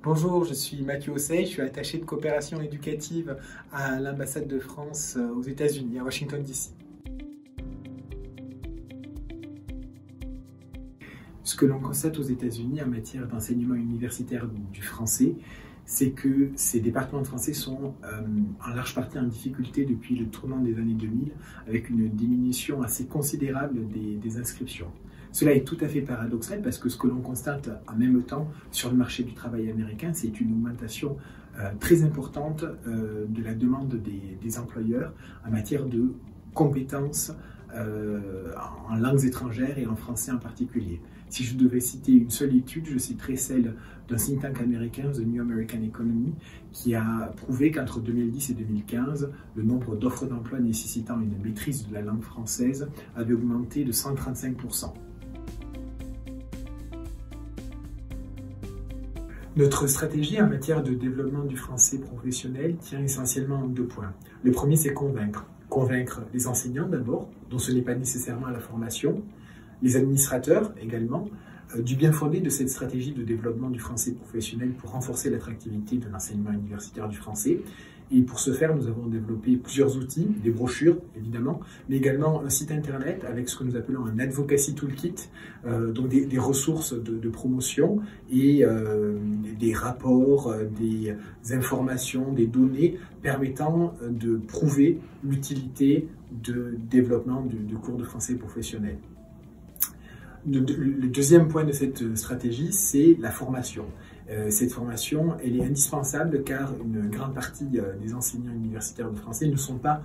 Bonjour, je suis Mathieu Ossey, je suis attaché de coopération éducative à l'ambassade de France aux États-Unis, à Washington DC. Ce que l'on constate aux États-Unis en matière d'enseignement universitaire du français, c'est que ces départements de français sont en large partie en difficulté depuis le tournant des années 2000, avec une diminution assez considérable des inscriptions. Cela est tout à fait paradoxal parce que ce que l'on constate en même temps sur le marché du travail américain, c'est une augmentation très importante de la demande des employeurs en matière de compétences en langues étrangères et en français en particulier. Si je devais citer une seule étude, je citerais celle d'un think tank américain, The New American Economy, qui a prouvé qu'entre 2010 et 2015, le nombre d'offres d'emploi nécessitant une maîtrise de la langue française avait augmenté de 135%. Notre stratégie en matière de développement du français professionnel tient essentiellement en deux points. Le premier, c'est convaincre. Convaincre les enseignants d'abord, dont ce n'est pas nécessairement la formation, les administrateurs également, du bien fondé de cette stratégie de développement du français professionnel pour renforcer l'attractivité de l'enseignement universitaire du français. Et pour ce faire, nous avons développé plusieurs outils, des brochures évidemment, mais également un site internet avec ce que nous appelons un advocacy toolkit, donc des ressources de promotion et des rapports, des informations, des données permettant de prouver l'utilité de développement du cours de français professionnel. Le deuxième point de cette stratégie, c'est la formation. Cette formation, elle est indispensable car une grande partie des enseignants universitaires de français ne sont pas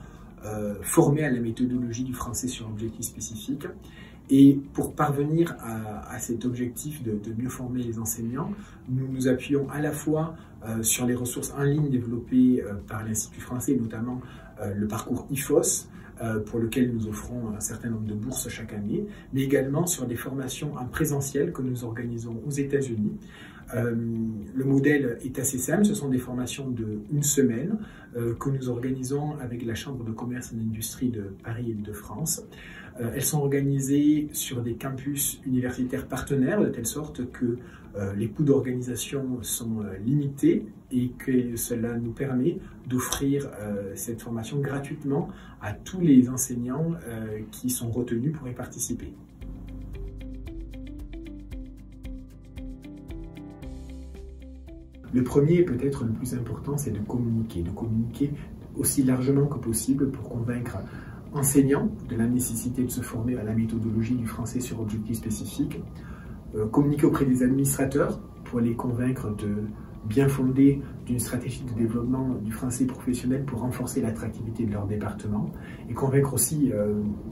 formés à la méthodologie du français sur objectif spécifique. Et pour parvenir à cet objectif de mieux former les enseignants, nous nous appuyons à la fois sur les ressources en ligne développées par l'Institut français, notamment le parcours IFOS, pour lequel nous offrons un certain nombre de bourses chaque année, mais également sur des formations en présentiel que nous organisons aux États-Unis. Le modèle est assez simple, ce sont des formations de une semaine que nous organisons avec la Chambre de commerce et d'industrie de Paris-Île-de-France. Elles sont organisées sur des campus universitaires partenaires de telle sorte que les coûts d'organisation sont limités et que cela nous permet d'offrir cette formation gratuitement à tous les enseignants qui sont retenus pour y participer. Le premier, peut-être le plus important, c'est de communiquer aussi largement que possible pour convaincre enseignants de la nécessité de se former à la méthodologie du français sur objectif spécifique, communiquer auprès des administrateurs pour les convaincre de bien fonder d'une stratégie de développement du français professionnel pour renforcer l'attractivité de leur département et convaincre aussi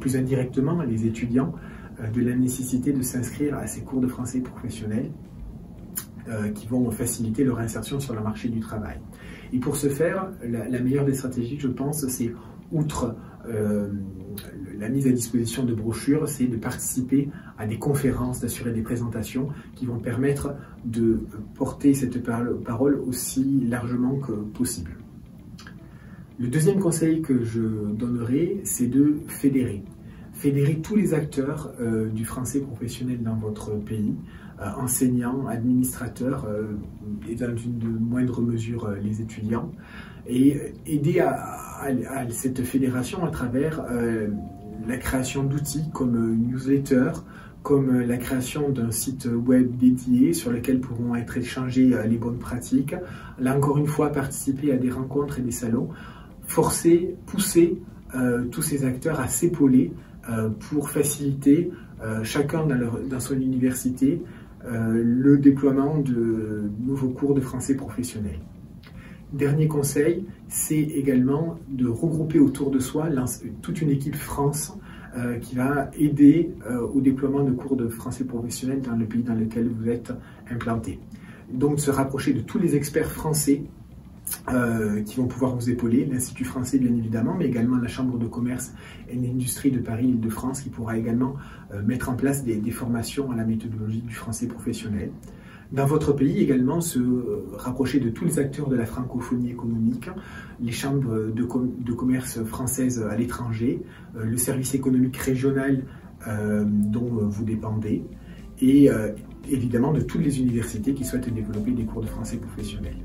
plus indirectement les étudiants de la nécessité de s'inscrire à ces cours de français professionnel qui vont faciliter leur insertion sur le marché du travail. Et pour ce faire, la meilleure des stratégies, je pense, c'est, outre la mise à disposition de brochures, c'est de participer à des conférences, d'assurer des présentations qui vont permettre de porter cette parole aussi largement que possible. Le deuxième conseil que je donnerai, c'est de fédérer. Fédérer tous les acteurs du français professionnel dans votre pays, enseignants, administrateurs et dans une moindre mesure les étudiants, et aider à cette fédération à travers la création d'outils comme une newsletter, comme la création d'un site web dédié sur lequel pourront être échangées les bonnes pratiques. Là encore une fois, participer à des rencontres et des salons, pousser tous ces acteurs à s'épauler pour faciliter chacun dans son université le déploiement de nouveaux cours de français professionnel. Dernier conseil, c'est également de regrouper autour de soi toute une équipe France qui va aider au déploiement de cours de français professionnel dans le pays dans lequel vous êtes implanté. Donc se rapprocher de tous les experts français qui vont pouvoir vous épauler, l'Institut français bien évidemment, mais également la Chambre de commerce et d'industrie de Paris-Île-de-France qui pourra également mettre en place des formations à la méthodologie du français professionnel. Dans votre pays également, se rapprocher de tous les acteurs de la francophonie économique, les chambres de commerce françaises à l'étranger, le service économique régional dont vous dépendez, et évidemment de toutes les universités qui souhaitent développer des cours de français professionnels.